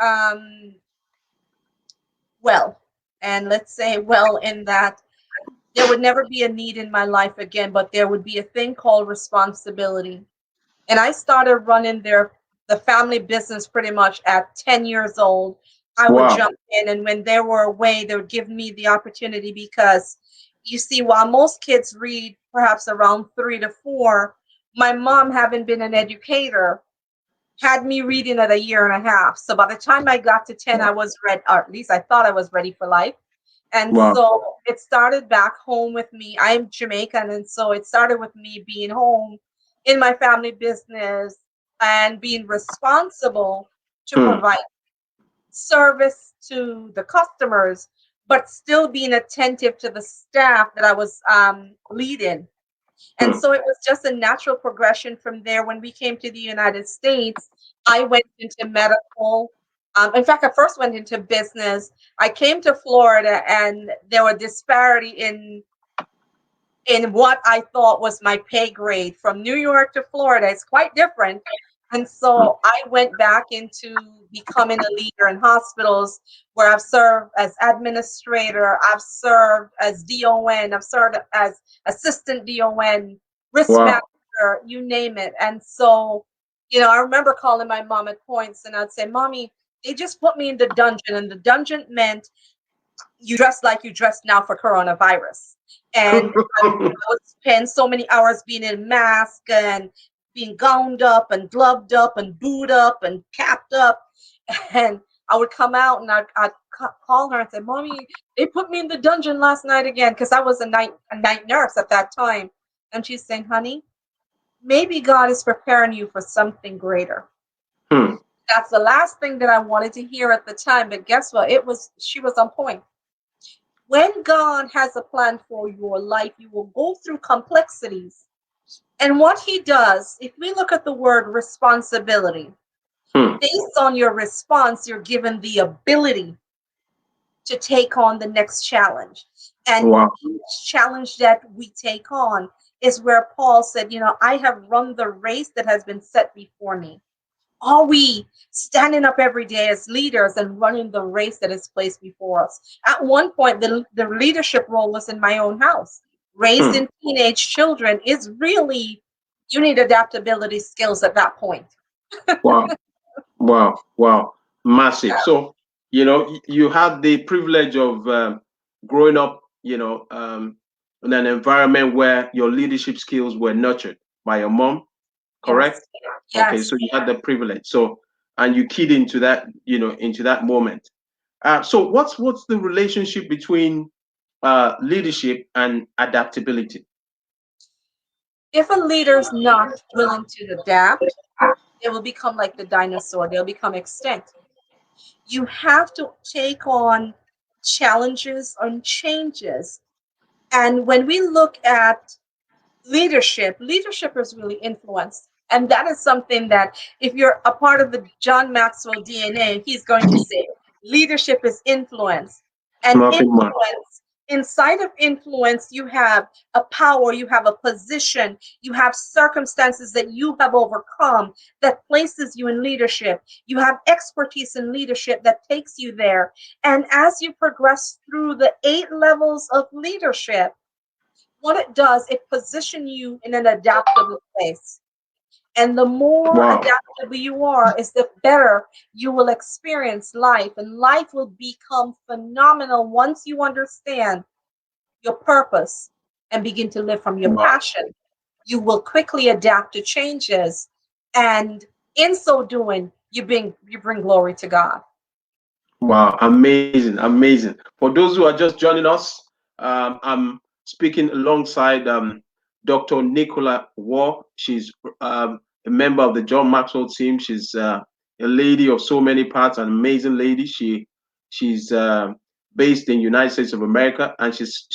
um, well, and let's say well in that there would never be a need in my life again, but there would be a thing called responsibility. And I started running the family business pretty much at 10 years old. I would Wow. jump in, and when they were away, they would give me the opportunity because you see, while most kids read perhaps around 3 to 4, my mom, having been an educator, had me reading at a year and a half. So by the time I got to 10, I was ready, or at least I thought I was ready for life. And Wow. so it started back home with me. I'm Jamaican, and so it started with me being home in my family business and being responsible to Hmm. provide service to the customers, but still being attentive to the staff that I was leading. And Hmm. so it was just a natural progression from there. When we came to the United States, I went into medical. In fact, I first went into business. I came to Florida, and there were disparity in what I thought was my pay grade. From New York to Florida, it's quite different. And Hmm. so I went back into becoming a leader in hospitals where I've served as administrator, I've served as DON, I've served as assistant DON, risk Wow. manager, you name it. And so, I remember calling my mom at points, and I'd say, Mommy, they just put me in the dungeon. And the dungeon meant you dress like you dress now for coronavirus. And I would spend so many hours being in mask and being gowned up and gloved up and booed up and capped up. And I would come out, and I'd call her and say, Mommy, they put me in the dungeon last night again, because I was a night nurse at that time. And she's saying, Honey, maybe God is preparing you for something greater. Hmm. That's the last thing that I wanted to hear at the time. But guess what? She was on point. When God has a plan for your life, you will go through complexities. And what he does, if we look at the word responsibility, Hmm. based on your response, you're given the ability to take on the next challenge. And Wow. each challenge that we take on is where Paul said, I have run the race that has been set before me. Are we standing up every day as leaders and running the race that is placed before us? At one point, the leadership role was in my own house. Hmm. Raising teenage children is really, you need adaptability skills at that point. Wow. Wow. Wow. Massive. So, you had the privilege of growing up, in an environment where your leadership skills were nurtured by your mom, correct? Yes, Okay, yes. so you had the privilege. So, and you keyed into that, into that moment. So what's the relationship between leadership and adaptability? If a leader's not willing to adapt, they will become like the dinosaur, they'll become extinct. You have to take on challenges and changes. And when we look at leadership is really influence. And that is something that, if you're a part of the John Maxwell DNA, he's going to say leadership is influence. And Nothing much. influence, inside of influence, you have a power, you have a position, you have circumstances that you have overcome that places you in leadership. You have expertise in leadership that takes you there. And as you progress through the 8 levels of leadership, what it does, it positions you in an adaptable place. And the more Wow. adaptable you are, is the better you will experience life. And life will become phenomenal once you understand your purpose and begin to live from your Wow. passion. You will quickly adapt to changes. And in so doing, you bring glory to God. Wow. Amazing. Amazing. For those who are just joining us, I'm speaking alongside Dr. Nicola Waugh. She's a member of the John Maxwell team. She's a lady of so many parts, an amazing lady. She's based in United States of America, and she's